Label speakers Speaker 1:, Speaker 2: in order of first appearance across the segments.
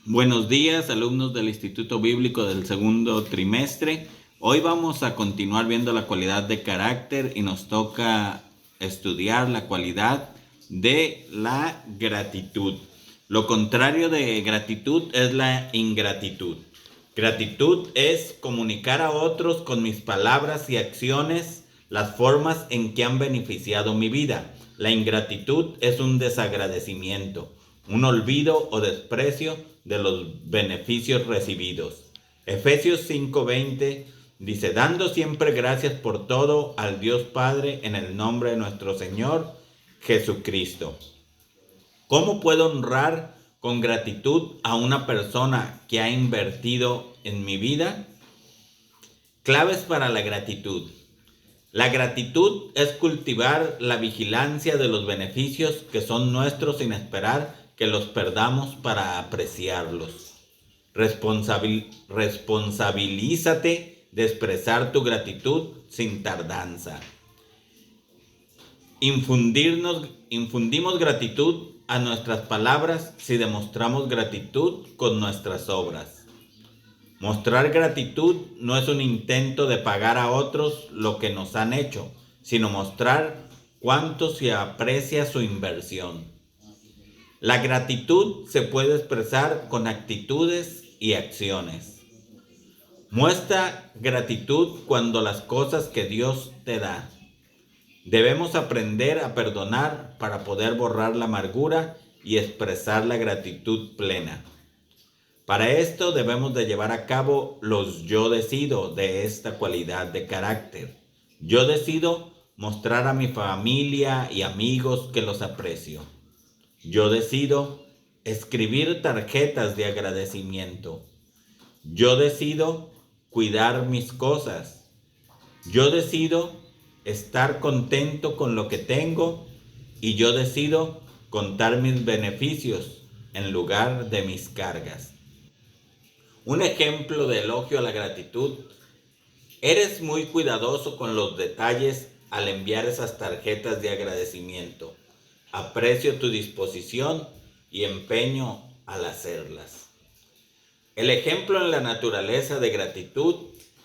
Speaker 1: Buenos días, alumnos del Instituto Bíblico del segundo trimestre. Hoy vamos a continuar viendo la cualidad de carácter y nos toca estudiar la cualidad de la gratitud. Lo contrario de gratitud es la ingratitud. Gratitud es comunicar a otros con mis palabras y acciones las formas en que han beneficiado mi vida. La ingratitud es un desagradecimiento, un olvido o desprecio de los beneficios recibidos. Efesios 5:20 dice: dando siempre gracias por todo al Dios Padre en el nombre de nuestro Señor Jesucristo. ¿Cómo puedo honrar con gratitud a una persona que ha invertido en mi vida? Claves para la gratitud. La gratitud es cultivar la vigilancia de los beneficios que son nuestros sin esperar que los perdamos para apreciarlos. Responsabilízate de expresar tu gratitud sin tardanza. Infundimos gratitud a nuestras palabras si demostramos gratitud con nuestras obras. Mostrar gratitud no es un intento de pagar a otros lo que nos han hecho, sino mostrar cuánto se aprecia su inversión. La gratitud se puede expresar con actitudes y acciones. Muestra gratitud cuando las cosas que Dios te da. Debemos aprender a perdonar para poder borrar la amargura y expresar la gratitud plena. Para esto debemos de llevar a cabo los yo decido de esta cualidad de carácter. Yo decido mostrar a mi familia y amigos que los aprecio. Yo decido escribir tarjetas de agradecimiento. Yo decido cuidar mis cosas. Yo decido estar contento con lo que tengo y yo decido contar mis beneficios en lugar de mis cargas. Un ejemplo de elogio a la gratitud: eres muy cuidadoso con los detalles al enviar esas tarjetas de agradecimiento. Aprecio tu disposición y empeño al hacerlas. El ejemplo en la naturaleza de gratitud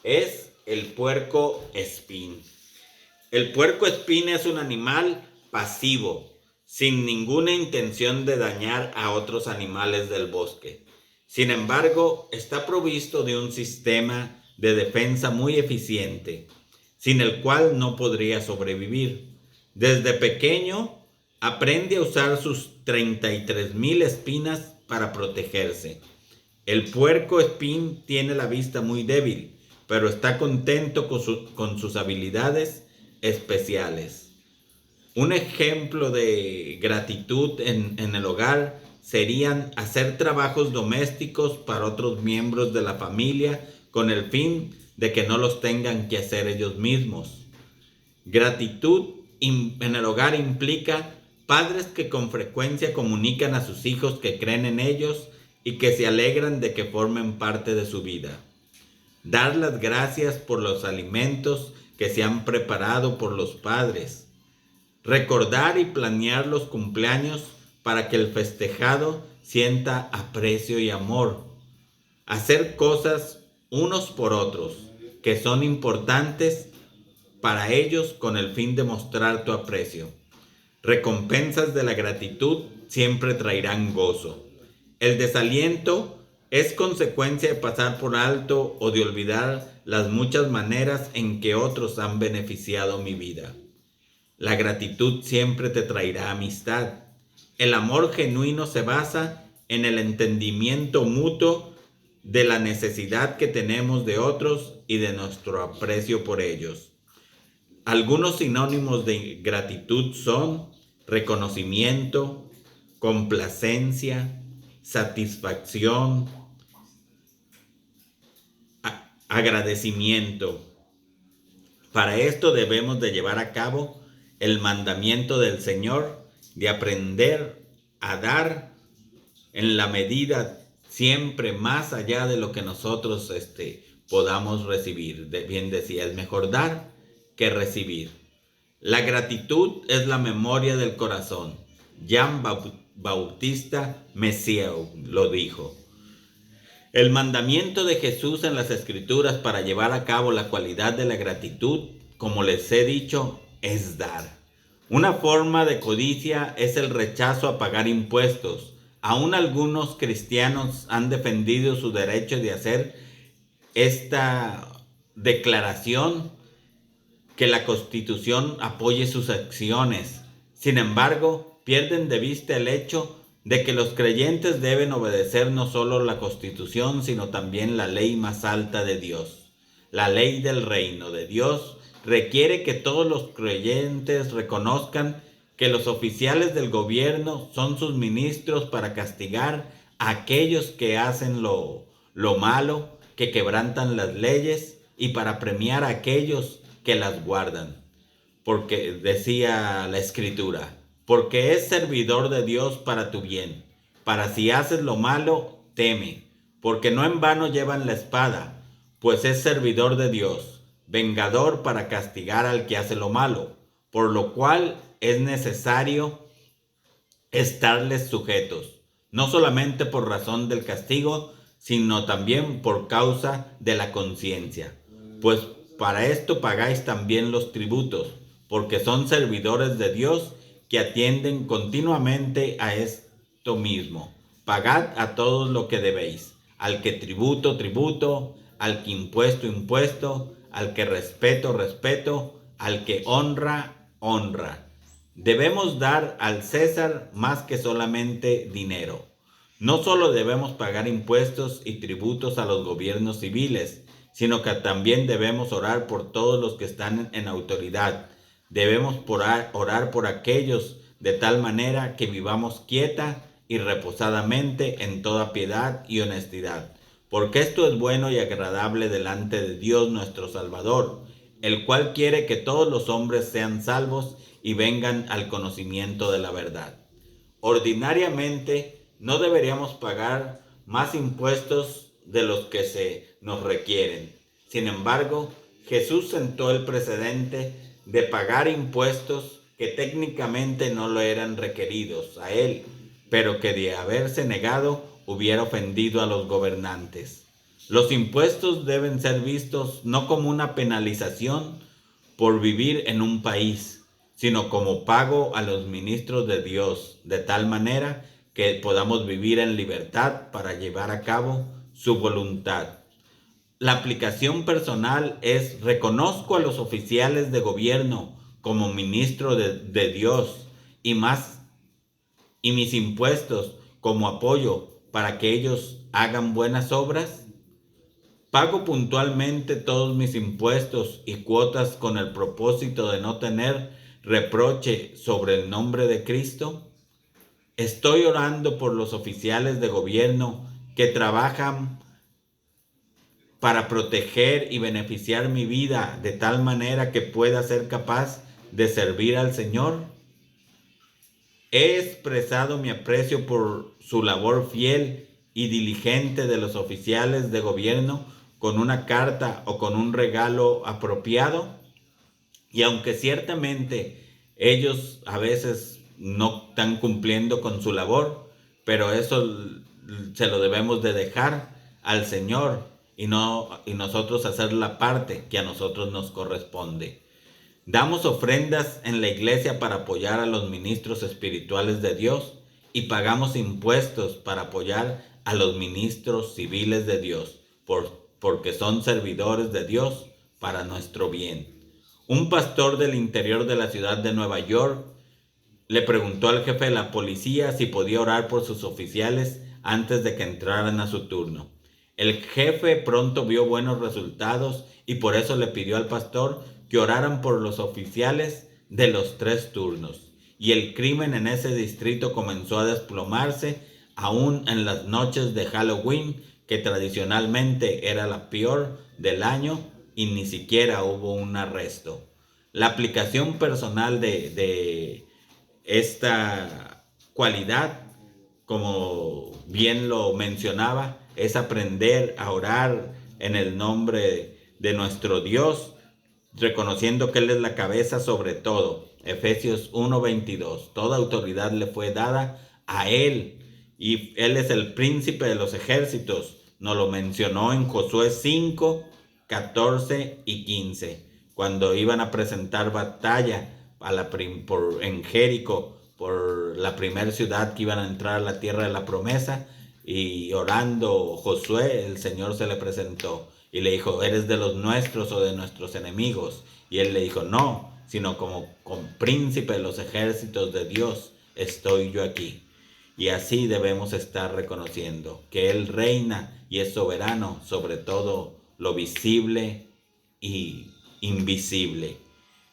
Speaker 1: es el puerco espín. El puerco espín es un animal pasivo, sin ninguna intención de dañar a otros animales del bosque. Sin embargo, está provisto de un sistema de defensa muy eficiente, sin el cual no podría sobrevivir. Desde pequeño, aprende a usar sus 33,000 espinas para protegerse. El puerco espín tiene la vista muy débil, pero está contento con sus habilidades especiales. Un ejemplo de gratitud en el hogar serían hacer trabajos domésticos para otros miembros de la familia con el fin de que no los tengan que hacer ellos mismos. Gratitud en el hogar implica padres que con frecuencia comunican a sus hijos que creen en ellos y que se alegran de que formen parte de su vida. Dar las gracias por los alimentos que se han preparado por los padres. Recordar y planear los cumpleaños para que el festejado sienta aprecio y amor. Hacer cosas unos por otros que son importantes para ellos con el fin de mostrar tu aprecio. Recompensas de la gratitud siempre traerán gozo. El desaliento es consecuencia de pasar por alto o de olvidar las muchas maneras en que otros han beneficiado mi vida. La gratitud siempre te traerá amistad. El amor genuino se basa en el entendimiento mutuo de la necesidad que tenemos de otros y de nuestro aprecio por ellos. Algunos sinónimos de gratitud son reconocimiento, complacencia, satisfacción, agradecimiento. Para esto debemos de llevar a cabo el mandamiento del Señor de aprender a dar en la medida siempre más allá de lo que nosotros podamos recibir. Bien decía, es mejor dar que recibir. La gratitud es la memoria del corazón. Jean Bautista Messier lo dijo. El mandamiento de Jesús en las Escrituras para llevar a cabo la cualidad de la gratitud, como les he dicho, es dar. Una forma de codicia es el rechazo a pagar impuestos. Aún algunos cristianos han defendido su derecho de hacer esta declaración, que la Constitución apoye sus acciones. Sin embargo, pierden de vista el hecho de que los creyentes deben obedecer no solo la Constitución, sino también la ley más alta de Dios. La ley del reino de Dios requiere que todos los creyentes reconozcan que los oficiales del gobierno son sus ministros para castigar a aquellos que hacen lo malo, que quebrantan las leyes, y para premiar a aquellos que las guardan. Porque decía la Escritura, porque es servidor de Dios para tu bien. Para si haces lo malo, teme, porque no en vano llevan la espada, pues es servidor de Dios, vengador para castigar al que hace lo malo, por lo cual es necesario estarles sujetos, no solamente por razón del castigo, sino también por causa de la conciencia. Pues para esto pagáis también los tributos, porque son servidores de Dios que atienden continuamente a esto mismo. Pagad a todos lo que debéis, al que tributo, tributo, al que impuesto, impuesto, al que respeto, respeto, al que honra, honra. Debemos dar al César más que solamente dinero. No solo debemos pagar impuestos y tributos a los gobiernos civiles, sino que también debemos orar por todos los que están en autoridad. Debemos orar por aquellos de tal manera que vivamos quieta y reposadamente en toda piedad y honestidad, porque esto es bueno y agradable delante de Dios nuestro Salvador, el cual quiere que todos los hombres sean salvos y vengan al conocimiento de la verdad. Ordinariamente no deberíamos pagar más impuestos de los que se nos requieren. Sin embargo, Jesús sentó el precedente de pagar impuestos que técnicamente no lo eran requeridos a él, pero que de haberse negado hubiera ofendido a los gobernantes. Los impuestos deben ser vistos no como una penalización por vivir en un país, sino como pago a los ministros de Dios, de tal manera que podamos vivir en libertad para llevar a cabo su voluntad. La aplicación personal es: reconozco a los oficiales de gobierno como ministro de Dios, y más, y mis impuestos como apoyo para que ellos hagan buenas obras. Pago puntualmente todos mis impuestos y cuotas con el propósito de no tener reproche sobre el nombre de Cristo. Estoy orando por los oficiales de gobierno que trabajan para proteger y beneficiar mi vida de tal manera que pueda ser capaz de servir al Señor. He expresado mi aprecio por su labor fiel y diligente de los oficiales de gobierno con una carta o con un regalo apropiado. Y aunque ciertamente ellos a veces no están cumpliendo con su labor, pero eso se lo debemos de dejar al Señor y nosotros hacer la parte que a nosotros nos corresponde. Damos ofrendas en la iglesia para apoyar a los ministros espirituales de Dios y pagamos impuestos para apoyar a los ministros civiles de Dios, porque son servidores de Dios para nuestro bien. Un pastor del interior de la ciudad de Nueva York le preguntó al jefe de la policía si podía orar por sus oficiales antes de que entraran a su turno. El jefe pronto vio buenos resultados y por eso le pidió al pastor que oraran por los oficiales de los 3 turnos. Y el crimen en ese distrito comenzó a desplomarse, aún en las noches de Halloween, que tradicionalmente era la peor del año, y ni siquiera hubo un arresto. La aplicación personal de esta cualidad, como bien lo mencionaba, es aprender a orar en el nombre de nuestro Dios, reconociendo que Él es la cabeza sobre todo. Efesios 1:22. Toda autoridad le fue dada a Él y Él es el príncipe de los ejércitos, nos lo mencionó en Josué 5, 14 y 15, cuando iban a presentar batalla en Jericó, por la primera ciudad que iban a entrar a la tierra de la promesa. Y orando Josué, el Señor se le presentó y le dijo: ¿eres de los nuestros o de nuestros enemigos? Y él le dijo: no, sino como príncipe de los ejércitos de Dios estoy yo aquí. Y así debemos estar reconociendo que Él reina y es soberano sobre todo lo visible y invisible.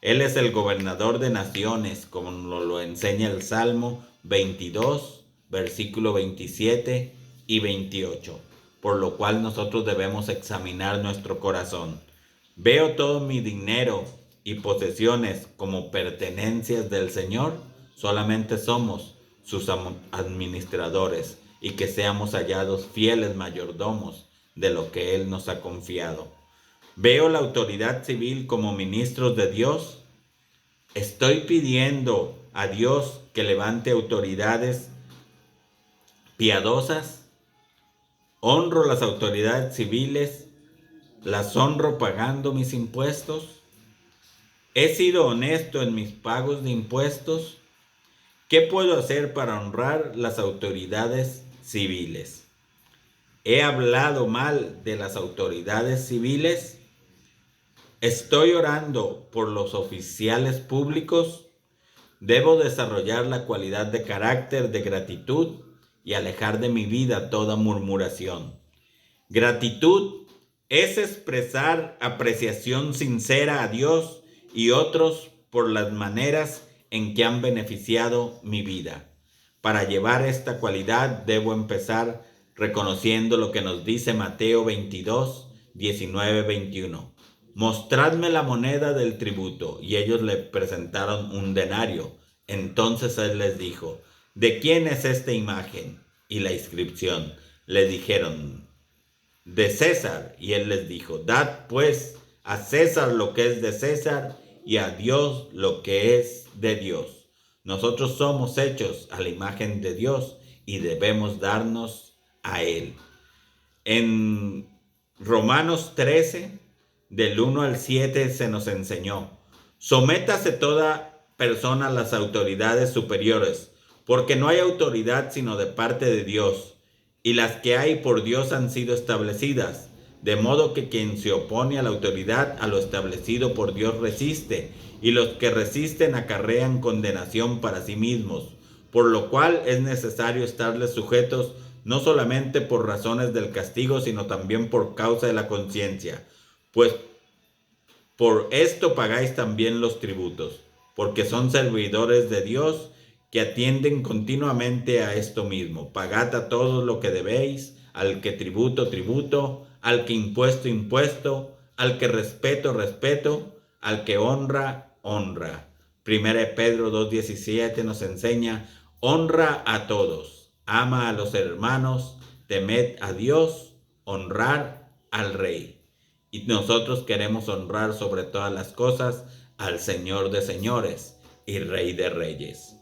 Speaker 1: Él es el gobernador de naciones, como nos lo enseña el Salmo 22, versículo 27 y 28, por lo cual nosotros debemos examinar nuestro corazón. ¿Veo todo mi dinero y posesiones como pertenencias del Señor? Solamente somos sus administradores, y que seamos hallados fieles mayordomos de lo que Él nos ha confiado. ¿Veo la autoridad civil como ministros de Dios? Estoy pidiendo a Dios que levante autoridades piadosas. Honro las autoridades civiles, las honro pagando mis impuestos. ¿He sido honesto en mis pagos de impuestos? ¿Qué puedo hacer para honrar las autoridades civiles? ¿He hablado mal de las autoridades civiles? ¿Estoy orando por los oficiales públicos? Debo desarrollar la cualidad de carácter de gratitud y alejar de mi vida toda murmuración. Gratitud es expresar apreciación sincera a Dios y otros por las maneras en que han beneficiado mi vida. Para llevar esta cualidad debo empezar reconociendo lo que nos dice Mateo 22, 19, 21. Mostradme la moneda del tributo. Y ellos le presentaron un denario. Entonces él les dijo: ¿de quién es esta imagen y la inscripción? Le dijeron: de César. Y él les dijo: dad pues a César lo que es de César y a Dios lo que es de Dios. Nosotros somos hechos a la imagen de Dios y debemos darnos a Él. En Romanos 13, del 1 al 7, se nos enseñó: sométase toda persona a las autoridades superiores, porque no hay autoridad sino de parte de Dios, y las que hay por Dios han sido establecidas, de modo que quien se opone a la autoridad, a lo establecido por Dios resiste, y los que resisten acarrean condenación para sí mismos, por lo cual es necesario estarles sujetos, no solamente por razones del castigo, sino también por causa de la conciencia, pues por esto pagáis también los tributos, porque son servidores de Dios que atienden continuamente a esto mismo. Pagad a todos lo que debéis, al que tributo, tributo, al que impuesto, impuesto, al que respeto, respeto, al que honra, honra. Primera de Pedro 2:17 nos enseña: honra a todos, ama a los hermanos, temed a Dios, honrar al rey. Y nosotros queremos honrar sobre todas las cosas al Señor de señores y Rey de reyes.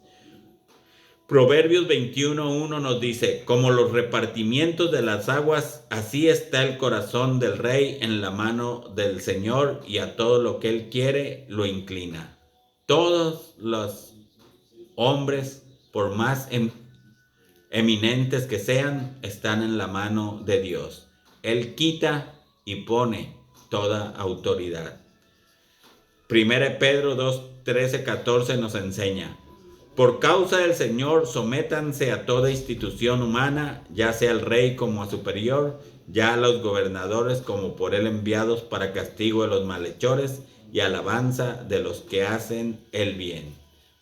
Speaker 1: Proverbios 21:1 nos dice: como los repartimientos de las aguas, así está el corazón del rey en la mano del Señor, y a todo lo que él quiere lo inclina. Todos los hombres, por más eminentes que sean, están en la mano de Dios. Él quita y pone toda autoridad. Primera de Pedro 2, 13, 14 nos enseña: por causa del Señor, sométanse a toda institución humana, ya sea al rey como a superior, ya a los gobernadores como por él enviados, para castigo de los malhechores y alabanza de los que hacen el bien.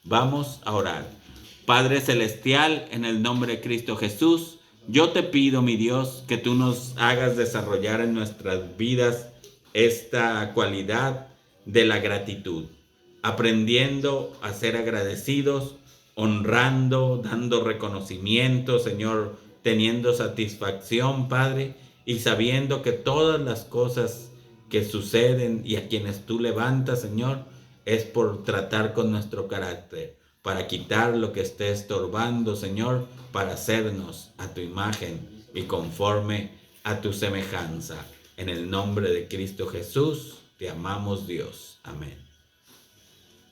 Speaker 1: Vamos a orar. Padre celestial, en el nombre de Cristo Jesús, yo te pido, mi Dios, que tú nos hagas desarrollar en nuestras vidas esta cualidad de la gratitud, aprendiendo a ser agradecidos, honrando, dando reconocimiento, Señor, teniendo satisfacción, Padre, y sabiendo que todas las cosas que suceden y a quienes tú levantas, Señor, es por tratar con nuestro carácter, para quitar lo que esté estorbando, Señor, para hacernos a tu imagen y conforme a tu semejanza. En el nombre de Cristo Jesús, te amamos, Dios. Amén.